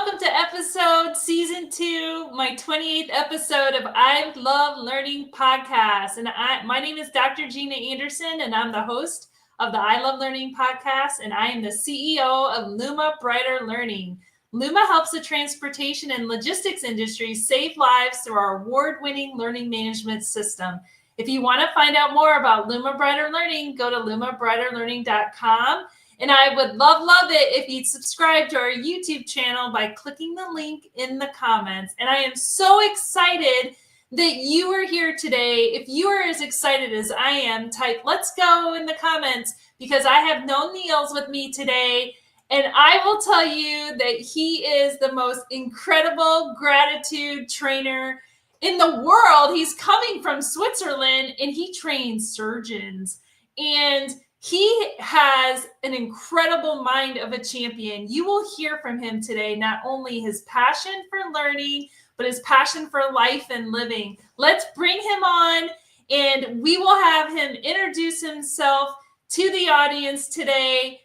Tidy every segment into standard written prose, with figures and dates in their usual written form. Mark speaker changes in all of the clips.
Speaker 1: welcome to season 2, my 28th episode of I Love Learning podcast. And my name is Dr. Gina Anderson, and I'm the host of the I Love Learning podcast, and I am the CEO of Luma Brighter Learning. Luma helps the transportation and logistics industry save lives through our award-winning learning management system. If you want to find out more about Luma Brighter Learning, go to lumabrighterlearning.com. And I would love it if you'd subscribe to our YouTube channel by clicking the link in the comments. And I am so excited that you are here today. If you are as excited as I am, type "let's go" in the comments, because I have Koen Neels with me today. And I will tell you that he is the most incredible gratitude trainer in the world. He's coming from Switzerland and he trains surgeons. And he has an incredible mind of a champion. You will hear from him today, not only his passion for learning, but his passion for life and living. Let's bring him on, and we will have him introduce himself to the audience today.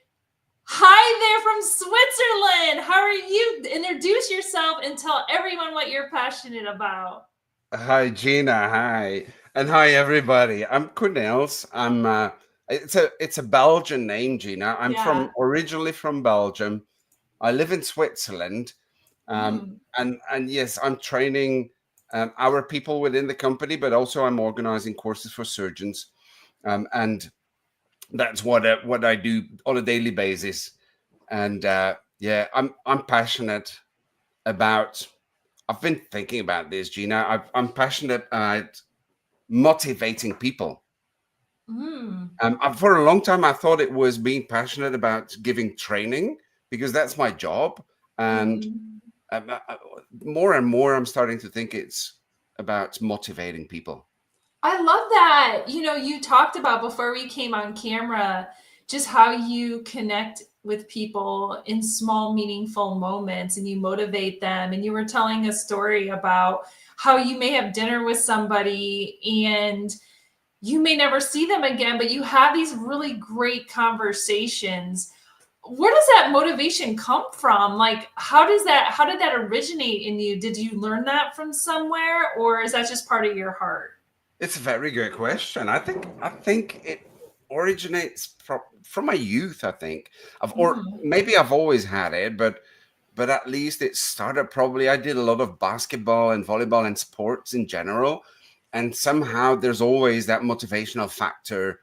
Speaker 1: Hi there from Switzerland. How are you? Introduce yourself and tell everyone what you're passionate about.
Speaker 2: Hi, Gina. Hi. And hi, everybody. I'm Koen Neels. It's a Belgian name, Gina. I'm originally from Belgium. I live in Switzerland. And yes, I'm training our people within the company, but also I'm organizing courses for surgeons. And that's what I do on a daily basis. And I'm passionate about. I've been thinking about this, Gina. I'm passionate about motivating people. For a long time, I thought it was being passionate about giving training, because that's my job. And more and more, I'm starting to think it's about motivating people.
Speaker 1: I love that. You talked about, before we came on camera, just how you connect with people in small, meaningful moments, and you motivate them. And you were telling a story about how you may have dinner with somebody and you may never see them again, but you have these really great conversations. Where does that motivation come from? Like, how did that originate in you? Did you learn that from somewhere, or is that just part of your heart?
Speaker 2: It's a very good question. I think it originates from my youth. I think, or maybe I've always had it, but at least it started probably. I did a lot of basketball and volleyball and sports in general, and somehow there's always that motivational factor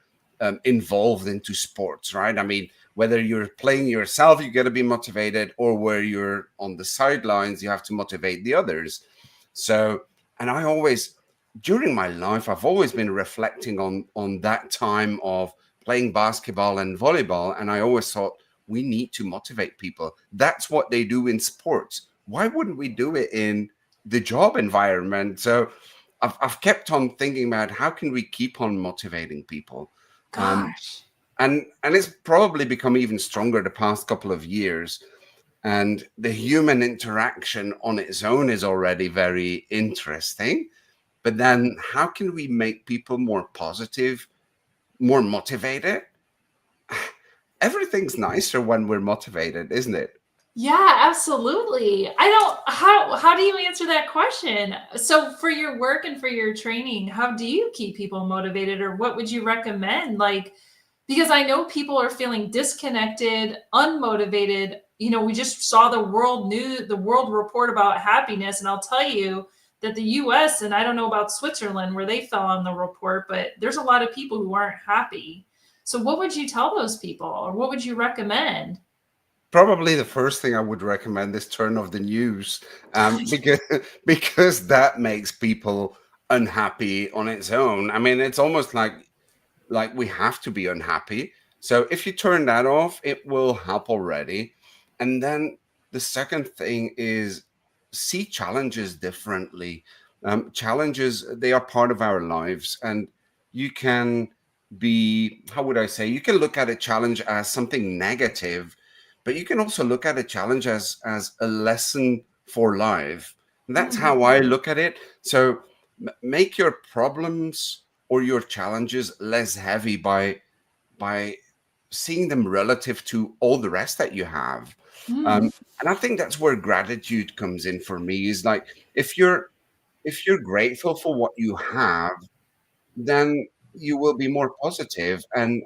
Speaker 2: involved into sports, right? I mean, whether you're playing yourself, you got to be motivated, or where you're on the sidelines, you have to motivate the others. So, and I always, during my life, I've always been reflecting on that time of playing basketball and volleyball, and I always thought, we need to motivate people. That's what they do in sports. Why wouldn't we do it in the job environment? So I've kept on thinking about how can we keep on motivating people.
Speaker 1: Gosh.
Speaker 2: And it's probably become even stronger the past couple of years. And the human interaction on its own is already very interesting. But then how can we make people more positive, more motivated? Everything's nicer when we're motivated, isn't it?
Speaker 1: Yeah, absolutely. How do you answer that question? So for your work and for your training, how do you keep people motivated, or what would you recommend? Like, because I know people are feeling disconnected, unmotivated. We just saw the world report about happiness, and I'll tell you that the US, and I don't know about Switzerland where they fell on the report, but there's a lot of people who aren't happy. So what would you tell those people, or what would you recommend?
Speaker 2: Probably the first thing I would recommend is turn off the news, because that makes people unhappy on its own. I mean, it's almost like we have to be unhappy. So if you turn that off, it will help already. And then the second thing is see challenges differently. Challenges, they are part of our lives, and you can be, how would I say, you can look at a challenge as something negative, but you can also look at a challenge as a lesson for life. And that's how I look at it. So make your problems or your challenges less heavy by seeing them relative to all the rest that you have.
Speaker 1: Mm.
Speaker 2: And I think that's where gratitude comes in for me. Is like if you're grateful for what you have, then you will be more positive. And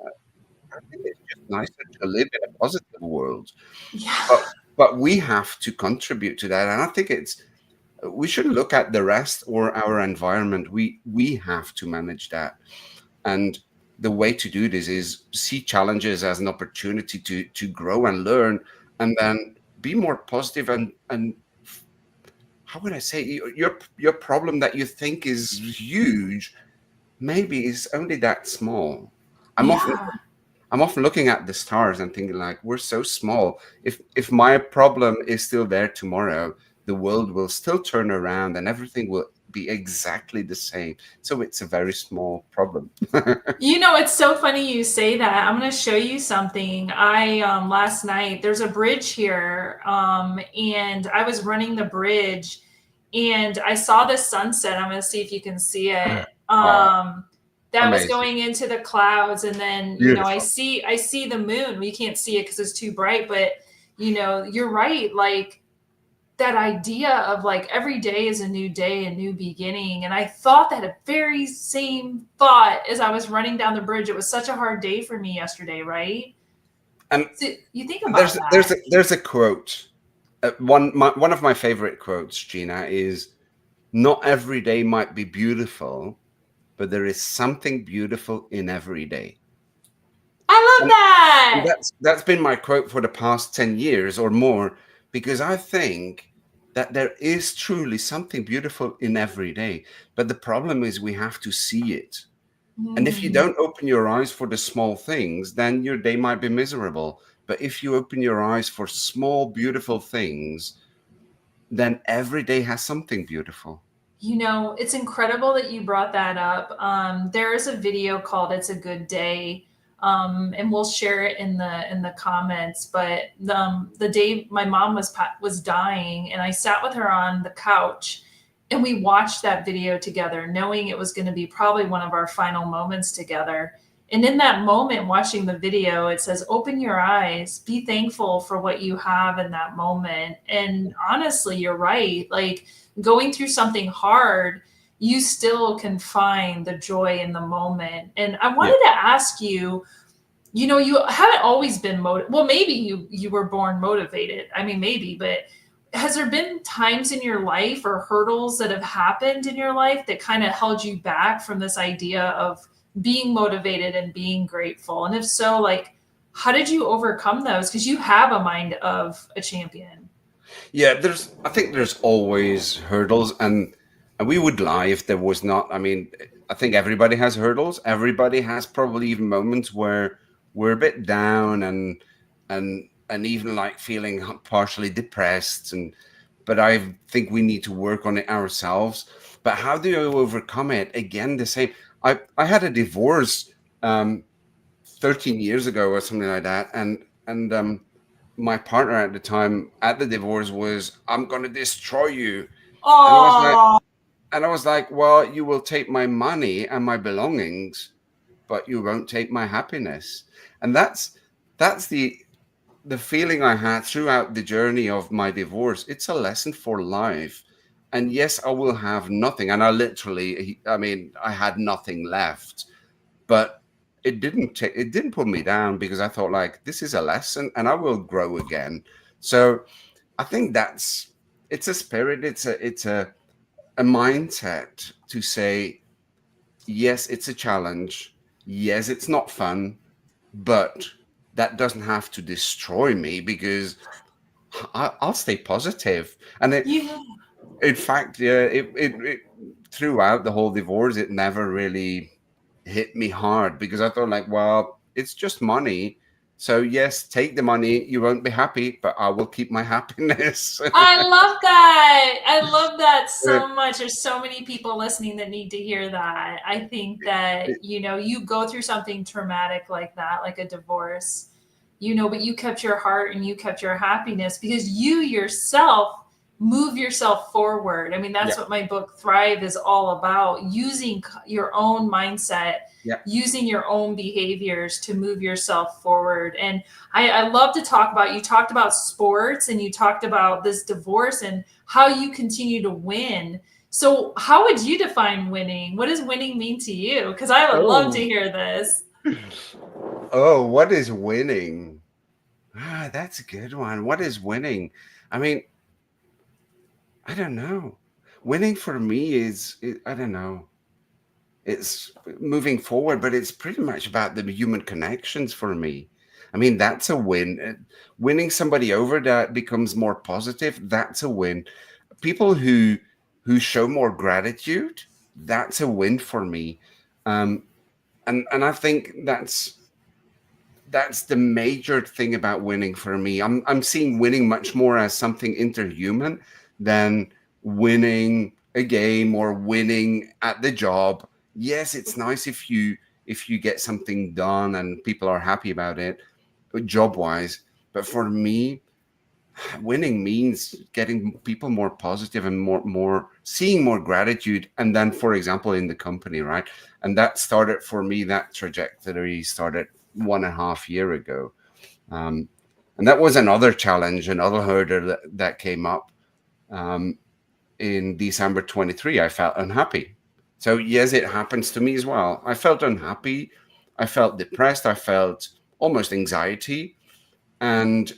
Speaker 2: I think it's just nicer to live in a positive world.
Speaker 1: Yeah.
Speaker 2: But but we have to contribute to that. And I think we shouldn't look at the rest or our environment. We have to manage that. And the way to do this is see challenges as an opportunity to grow and learn, and then be more positive. And how would I say, your problem that you think is huge maybe is only that small. I'm often
Speaker 1: Yeah.
Speaker 2: I'm often looking at the stars and thinking like we're so small. If my problem is still there tomorrow, the world will still turn around and everything will be exactly the same. So it's a very small problem.
Speaker 1: It's so funny you say that. I'm going to show you something. I last night there's a bridge here, and I was running the bridge, and I saw the sunset. I'm going to see if you can see it.
Speaker 2: Oh,
Speaker 1: That was
Speaker 2: amazing.
Speaker 1: going into the clouds, and then
Speaker 2: Beautiful.
Speaker 1: I see the moon. We can't see it because it's too bright, but you're right. Like that idea of like every day is a new day, a new beginning. And I thought that very same thought as I was running down the bridge. It was such a hard day for me yesterday, right?
Speaker 2: And
Speaker 1: So you think about
Speaker 2: there's
Speaker 1: that.
Speaker 2: a quote. One of my favorite quotes, Gina, is not every day might be beautiful, but there is something beautiful in every day.
Speaker 1: I love
Speaker 2: And
Speaker 1: that.
Speaker 2: that's been my quote for the past 10 years or more, because I think that there is truly something beautiful in every day. But the problem is we have to see it. And if you
Speaker 1: Mm.
Speaker 2: don't open your eyes for the small things, then your day might be miserable. But if you open your eyes for small, beautiful things, then every day has something beautiful.
Speaker 1: It's incredible that you brought that up. There is a video called "It's a Good Day," and we'll share it in the comments. But the day my mom was dying, and I sat with her on the couch, and we watched that video together, knowing it was going to be probably one of our final moments together. And in that moment, watching the video, it says, "Open your eyes, be thankful for what you have in that moment." And honestly, you're right. Like going through something hard, you still can find the joy in the moment. And I
Speaker 2: Yeah.
Speaker 1: wanted to ask you, you haven't always been well, maybe you were born motivated. I mean, maybe, but has there been times in your life or hurdles that have happened in your life that kind of held you back from this idea of being motivated and being grateful? And if so, like, how did you overcome those? Because you have a mind of a champion.
Speaker 2: Yeah, I think there's always hurdles, and we would lie if there was not. I mean, I think everybody has hurdles. Everybody has probably even moments where we're a bit down and even like feeling partially depressed. But I think we need to work on it ourselves. But how do you overcome it? Again, the same. I had a divorce um 13 years ago or something like that, and my partner at the time at the divorce was, "I'm going to destroy you." And I was like,
Speaker 1: Oh,
Speaker 2: well, you will take my money and my belongings, but you won't take my happiness. And that's the feeling I had throughout the journey of my divorce. It's a lesson for life. And yes, I will have nothing. And I mean, I had nothing left, but it didn't put me down, because I thought like, this is a lesson and I will grow again. So I think it's a spirit, it's a mindset to say, yes, it's a challenge, yes, it's not fun, but that doesn't have to destroy me, because I'll stay positive. And
Speaker 1: yeah.
Speaker 2: in fact, yeah, it throughout the whole divorce, it never really hit me hard, because I thought like, well, it's just money. So yes, take the money. You won't be happy, but I will keep my happiness.
Speaker 1: I love that. I love that
Speaker 2: It-
Speaker 1: so much. There's so many people listening that need to hear that. I think that,
Speaker 2: it-
Speaker 1: you go through something traumatic like that, like a divorce, but you kept your heart and you kept your happiness because you yourself move yourself forward. I mean,
Speaker 2: Yeah.
Speaker 1: that's what my book Thrive is all about, using your own mindset,
Speaker 2: Yeah.
Speaker 1: using your own behaviors to move yourself forward. And I love to talk about, you talked about sports and you talked about this divorce and how you continue to win. So how would you define winning? What does winning mean to you? Because I would love to
Speaker 2: Oh.
Speaker 1: hear this.
Speaker 2: Oh, what is winning? Ah, that's a good one. What is winning? I mean, I don't know. Winning for me is, I don't know. It's moving forward, but it's pretty much about the human connections for me. I mean, that's a win. Winning somebody over that becomes more positive, that's a win. People who show more gratitude, that's a win for me. Um, and I think that's the major thing about winning for me. I'm seeing winning much more as something interhuman than winning a game or winning at the job. Yes, it's nice if you get something done and people are happy about it, job wise. But for me, winning means getting people more positive and more seeing more gratitude. And then, for example, in the company, right? And that started for me. That trajectory started 1.5 years ago, um, and that was another challenge, another hurdle that came up. um, in December 23. I felt unhappy. So yes, it happens to me as well. I felt unhappy, I felt depressed, I felt almost anxiety. And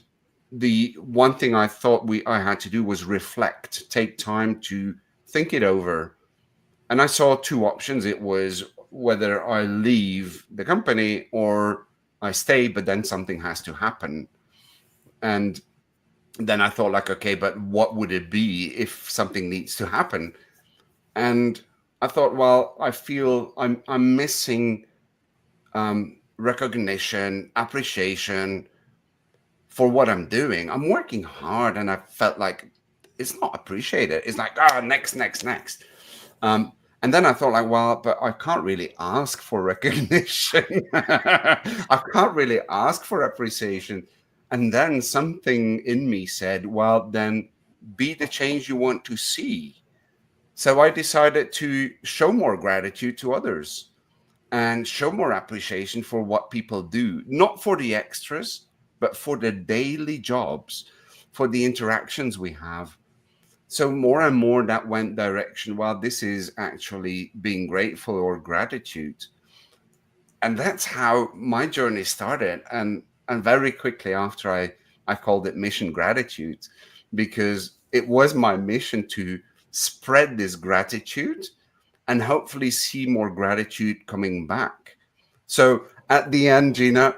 Speaker 2: the one thing I thought we I had to do was reflect, take time to think it over. And I saw two options. It was whether I leave the company or I stay, but then something has to happen. And then I thought, like, okay, but what would it be if something needs to happen? And I thought, well, I feel I'm missing recognition, appreciation for what I'm doing. I'm working hard, and I felt like it's not appreciated. It's like, ah, next, next, next. Um, and then I thought, like, well, but I can't really ask for recognition. I can't really ask for appreciation. And then something in me said, well, then be the change you want to see. So I decided to show more gratitude to others and show more appreciation for what people do, not for the extras, but for the daily jobs, for the interactions we have. So more and more that went direction. Well, this is actually being grateful or gratitude. And that's how my journey started. And very quickly after I called it mission gratitude, because it was my mission to spread this gratitude and hopefully see more gratitude coming back. So at the end, Gina,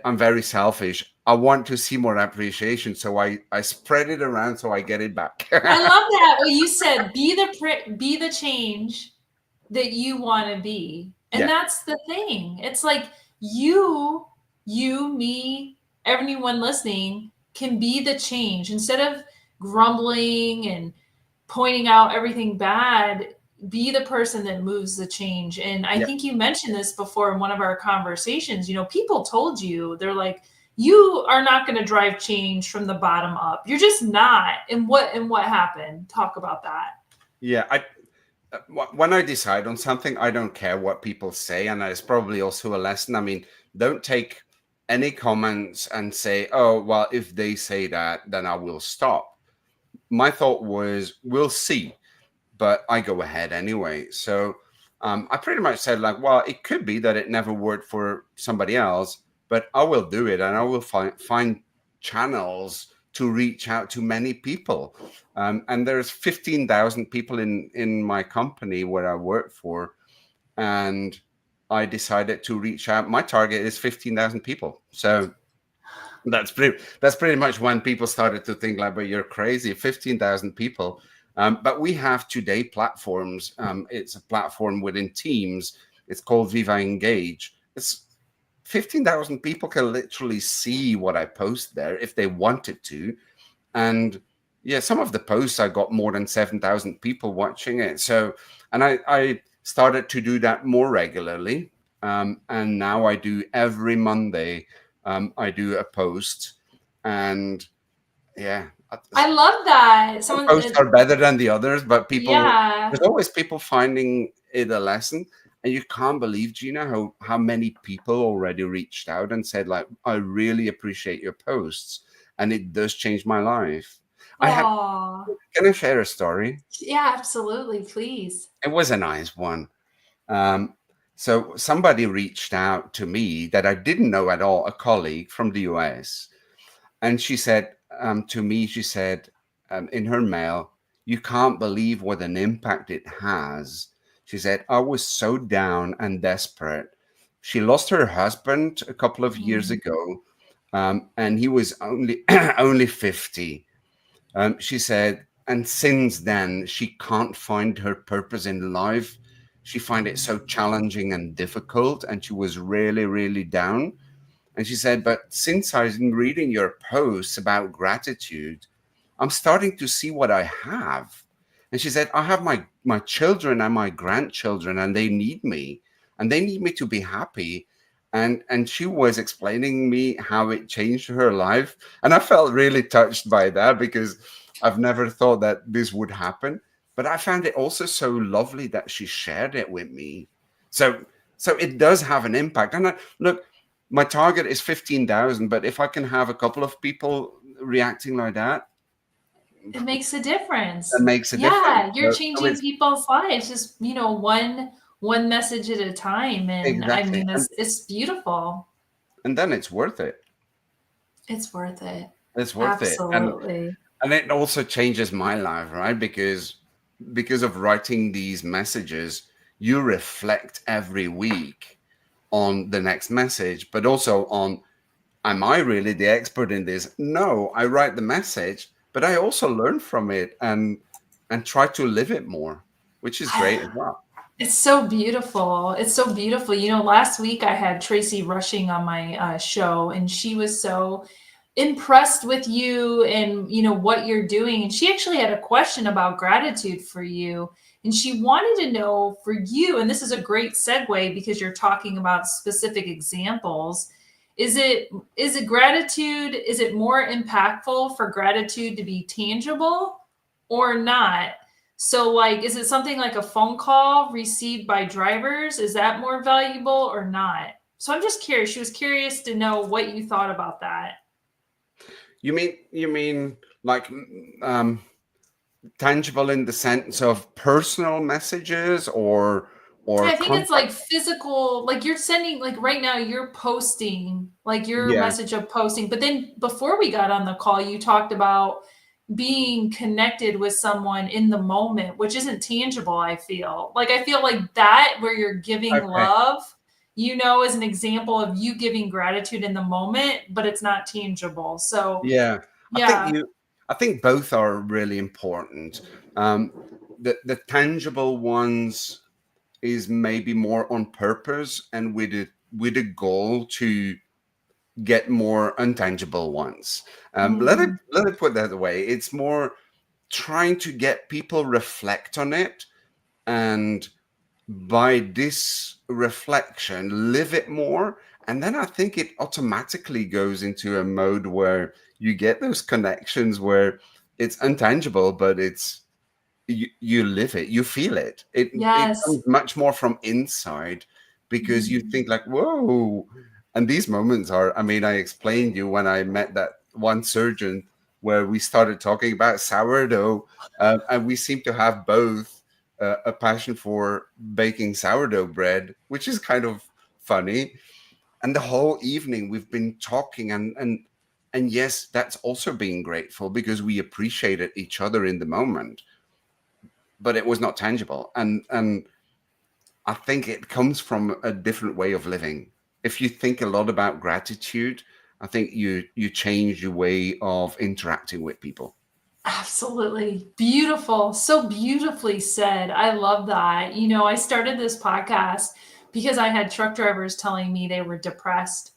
Speaker 2: I'm very selfish. I want to see more appreciation, so I spread it around so I get it back.
Speaker 1: I love that. Well, you said be the change that you want to be. And
Speaker 2: Yeah,
Speaker 1: that's the thing. It's like you, me, everyone listening can be the change instead of grumbling and pointing out everything bad. Be the person that moves the change. And I
Speaker 2: yeah,
Speaker 1: think you mentioned this before in one of our conversations. You know, people told you, they're like, you are not going to drive change from the bottom up. You're just not. And what happened? Talk about that.
Speaker 2: yeah. When I decide on something, I don't care what people say, and it's probably also a lesson. I mean, don't take any comments and say, "Oh, well, if they say that, then I will stop." My thought was, "We'll see," but I go ahead anyway. So I pretty much said, like, well, it could be that it never worked for somebody else, but I will do it, and I will find channels to reach out to many people. And there's 15,000 people in my company where I work for, and I decided to reach out. My target is 15,000 people. So that's pretty much when people started to think like, but you're crazy, 15,000 people. But we have today platforms. It's a platform within Teams. It's called Viva Engage. It's 15,000 people can literally see what I post there if they wanted to. And yeah, some of the posts I got more than 7,000 people watching it. So, and I started to do that more regularly. And now I do every Monday. I do a post, and Yeah.
Speaker 1: I love that.
Speaker 2: Some
Speaker 1: Someone,
Speaker 2: posts are better than the others, but
Speaker 1: yeah.
Speaker 2: there's always people finding it a lesson. And you can't believe, Gina, how many people already reached out and said, like, I really appreciate your posts. And it does change my life. I had,
Speaker 1: Oh,
Speaker 2: can I share a story?
Speaker 1: yeah, absolutely. Please.
Speaker 2: It was a nice one. Um, so somebody reached out to me that I didn't know at all, a colleague from the US. And she said to me, she said in her mail, you can't believe what an impact it has. She said, I was so down and desperate. She lost her husband a couple of years
Speaker 1: Mm,
Speaker 2: ago, and he was only only 50. She said, and since then, she can't find her purpose in life. She find it so challenging and difficult, and she was really, really down. And she said, but since I've been reading your posts about gratitude, I'm starting to see what I have. And she said, I have my children and my grandchildren, and they need me, and they need me to be happy. And she was explaining me how it changed her life. And I felt really touched by that because I've never thought that this would happen. But I found it also so lovely that she shared it with me. So so it does have an impact. And look, my target is 15,000, but if I can have a couple of people reacting like that,
Speaker 1: it makes a
Speaker 2: that
Speaker 1: difference.
Speaker 2: makes a difference.
Speaker 1: Yeah, you're
Speaker 2: So
Speaker 1: changing
Speaker 2: it's
Speaker 1: people's lives, just, one message at a time. And I
Speaker 2: exactly,
Speaker 1: mean, it's beautiful.
Speaker 2: and then it's worth it.
Speaker 1: It's worth it.
Speaker 2: It's worth it,
Speaker 1: Absolutely.
Speaker 2: and it also changes my life, right? Because of writing these messages, you reflect every week on the next message, but also on, am I really the expert in this? No, I write the message, but I also learn from it and try to live it more, which is great as well.
Speaker 1: It's so beautiful. It's so beautiful. Last week I had Tracy Rushing on my show, and she was so impressed with you and what you're doing. And she actually had a question about gratitude for you. And she wanted to know for you, and this is a great segue because you're talking about specific examples. Is it gratitude? Is it more impactful for gratitude to be tangible or not? So, like, is it something like a phone call received by drivers? Is that more valuable or not? So, I'm just curious. She was curious to know what you thought about that.
Speaker 2: You mean like tangible in the sense of personal messages or
Speaker 1: I think it's
Speaker 2: contact?
Speaker 1: like physical, like you're sending, like right now, you're posting, like your
Speaker 2: Yeah.
Speaker 1: message of posting. But then before we got on the call, you talked about being connected with someone in the moment, which isn't tangible. I feel like that where you're giving
Speaker 2: Okay.
Speaker 1: love, is an example of you giving gratitude in the moment, but it's not tangible. So,
Speaker 2: Yeah. I think
Speaker 1: yeah.
Speaker 2: you I think both are really important. Um, the tangible ones is maybe more on purpose and with a goal to get more untangible ones. Let it
Speaker 1: Mm,
Speaker 2: let it put that way. It's more trying to get people reflect on it, and by this reflection live it more, and then I think it automatically goes into a mode where you get those connections where it's untangible, but you live it, you feel it. It
Speaker 1: yes.
Speaker 2: comes much more from inside because you
Speaker 1: Mhm.
Speaker 2: think like, whoa. And these moments are, I mean, I explained you when I met that one surgeon where we started talking about sourdough, and we seem to have both a passion for baking sourdough bread, which is kind of funny. And the whole evening we've been talking, and yes, that's also being grateful because we appreciated each other in the moment, but it was not tangible. And I think it comes from a different way of living. If you think a lot about gratitude, I think you change your way of interacting with people.
Speaker 1: Absolutely. Beautiful. So beautifully said. I love that. I started this podcast because I had truck drivers telling me they were depressed.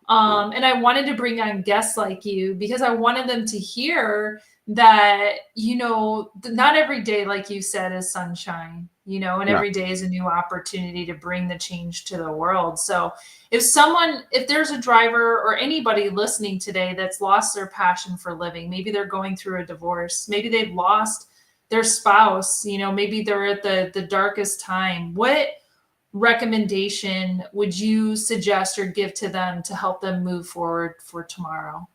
Speaker 1: And I wanted to bring on guests like you because I wanted them to hear that, not every day, like you said, is sunshine. and
Speaker 2: Yeah.
Speaker 1: every day is a new opportunity to bring the change to the world. So if there's a driver or anybody listening today that's lost their passion for living, maybe they're going through a divorce, maybe they've lost their spouse, maybe they're at the darkest time, what recommendation would you suggest or give to them to help them move forward for tomorrow?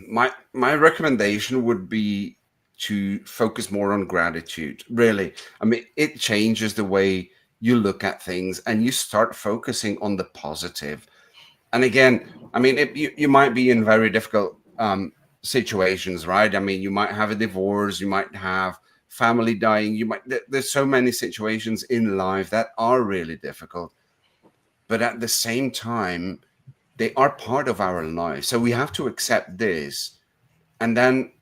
Speaker 2: My recommendation would be to focus more on gratitude. Really, I mean, it changes the way you look at things, and you start focusing on the positive. And again, I mean, you might be in very difficult situations, right? I mean, you might have a divorce, you might have family dying, there's so many situations in life that are really difficult. But at the same time, they are part of our life. So we have to accept this and then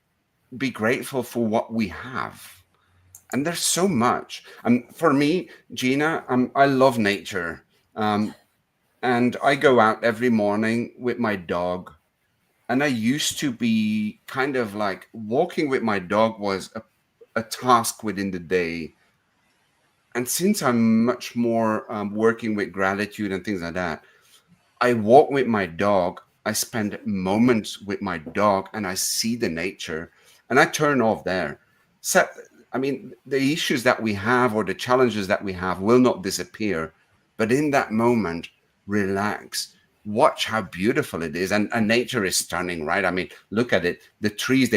Speaker 2: be grateful for what we have. And there's so much. And for me, Gina, I love nature. Um, and I go out every morning with my dog. And I used to be kind of like walking with my dog was a task within the day. And since I'm much more working with gratitude and things like that, I walk with my dog. I spend moments with my dog and I see the nature and I turn off there. So, I mean, the issues that we have or the challenges that we have will not disappear. But in that moment, relax. Watch how beautiful it is. And nature is stunning, right? I mean, look at it. The trees,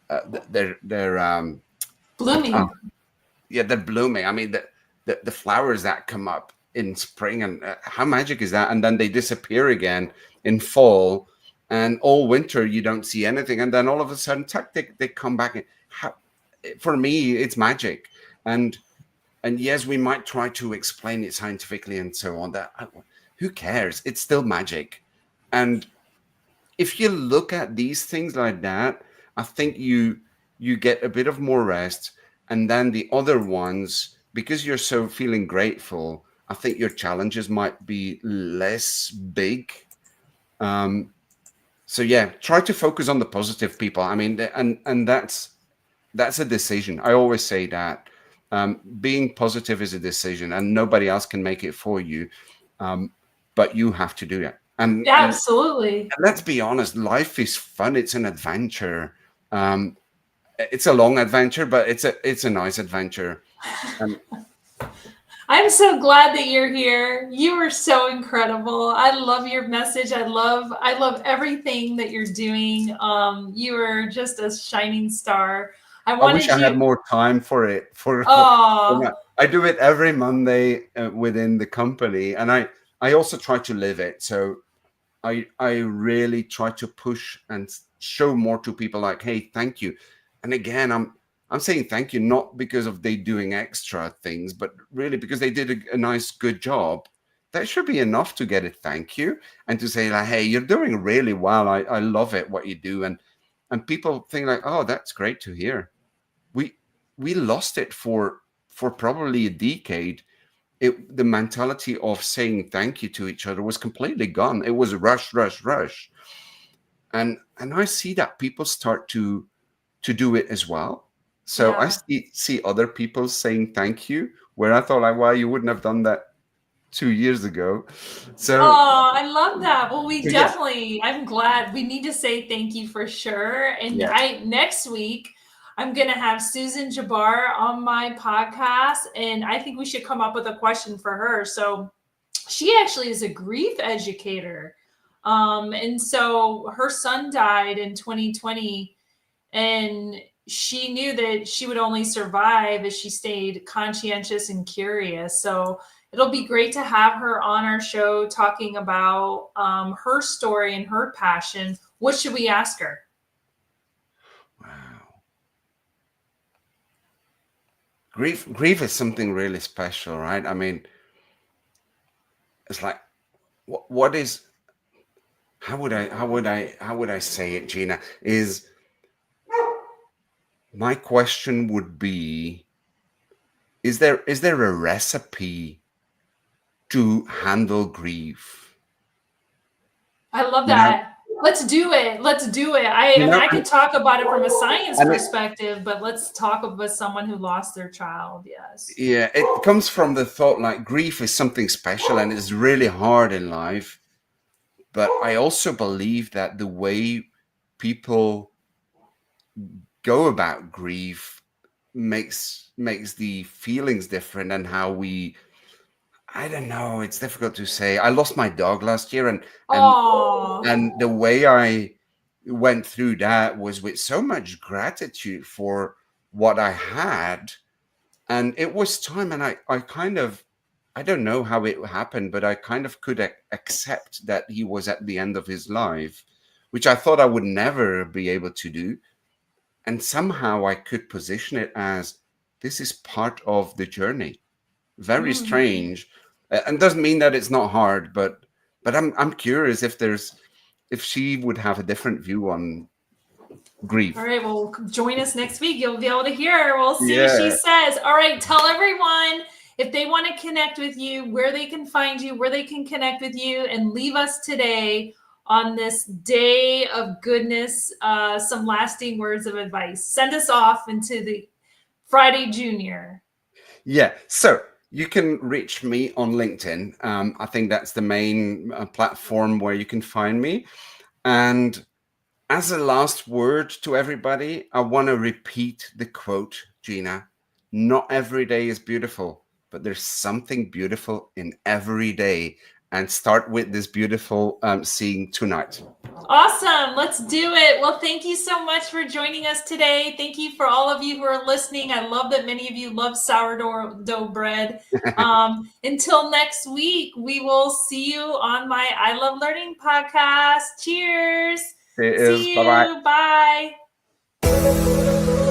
Speaker 2: uh, they're,
Speaker 1: Blooming.
Speaker 2: yeah, they're blooming. I mean, the flowers that come up in spring, and how magic is that? And then they disappear again in fall, and all winter you don't see anything, and then all of a sudden, tuck, they come back. How, for me, it's magic, and and yes, we might try to explain it scientifically and so on. Who cares? It's still magic, and if you look at these things like that, I think you get a bit of more rest, and then the other ones, because you're so feeling grateful, I think your challenges might be less big. Um, so yeah, try to focus on the positive people. I mean, and that's a decision. I always say that being positive is a decision, and nobody else can make it for you, um, but you have to do it.
Speaker 1: Absolutely.
Speaker 2: And let's be honest, life is fun. It's an adventure. Um, it's a long adventure, but it's a nice adventure. And
Speaker 1: I'm so glad that you're here. You are so incredible. I love your message. I love everything that you're doing. You are just a shining star. I
Speaker 2: I wish
Speaker 1: wanted
Speaker 2: I had
Speaker 1: you.
Speaker 2: more time for it. For
Speaker 1: Oh,
Speaker 2: that. I do it every Monday within the company, and I also try to live it. So I really try to push and show more to people like, hey, thank you. And again, I'm saying thank you not because of they doing extra things, but really because they did a nice, good job. That should be enough to get a thank you and to say like, hey, you're doing really well. I love it what you do, and people think like, oh, that's great to hear. We we lost it for probably a decade. The mentality of saying thank you to each other was completely gone. It was rush, rush, rush, and I see that people start to do it as well. So I
Speaker 1: yeah.
Speaker 2: see other people saying thank you, where I thought like, well, you wouldn't have done that 2 years ago. So
Speaker 1: Oh, I love that. Well,
Speaker 2: yeah,
Speaker 1: I'm glad we need to say thank you for sure. And
Speaker 2: yes,
Speaker 1: next week, I'm going to have Susan Jabbar on my podcast. And I think we should come up with a question for her. So she actually is a grief educator. And so her son died in 2020, and she knew that she would only survive if she stayed conscientious and curious. So it'll be great to have her on our show talking about her story and her passion. What should we ask her?
Speaker 2: wow. Grief is something really special, right? I mean, it's like what is how would I say it, Gina? Is my question would be, is there a recipe to handle grief?
Speaker 1: I love
Speaker 2: You know,
Speaker 1: that. Let's do it. Let's do it. I
Speaker 2: You
Speaker 1: mean,
Speaker 2: know,
Speaker 1: I could talk about it from a science
Speaker 2: and
Speaker 1: perspective, but let's talk about someone who lost their child. Yes.
Speaker 2: yeah, it comes from the thought like grief is something special and it's really hard in life. But I also believe that the way people go about grief makes the feelings different and how we, I don't know, it's difficult to say. I lost my dog last year, and
Speaker 1: Oh.
Speaker 2: and the way I went through that was with so much gratitude for what I had. And it was time, and I kind of, I don't know how it happened, but I kind of could accept that he was at the end of his life, which I thought I would never be able to do. And somehow I could position it as this is part of the journey. Very
Speaker 1: Mhm.
Speaker 2: strange, and doesn't mean that it's not hard, but I'm curious if there's, if she would have a different view on
Speaker 1: All
Speaker 2: grief.
Speaker 1: right, well, join us next week. You'll be able to hear her. We'll see what she
Speaker 2: Yeah.
Speaker 1: says. All right, tell everyone if they want to connect with you, where they can find you, where they can connect with you, and leave us today on this day of goodness some lasting words of advice. Send us off into the Friday Junior.
Speaker 2: Yeah. So you can reach me on LinkedIn. I think that's the main platform where you can find me. And as a last word to everybody, I want to repeat the quote, Gina. Not every day is beautiful, but there's something beautiful in every day. And start with this beautiful seeing tonight.
Speaker 1: Awesome. Let's do it. Well, thank you so much for joining us today. Thank you for all of you who are listening. I love that many of you love sourdough bread. Until next week, we will see you on my I Love Learning podcast. Cheers.
Speaker 2: It is.
Speaker 1: See
Speaker 2: Bye bye.
Speaker 1: you. Bye.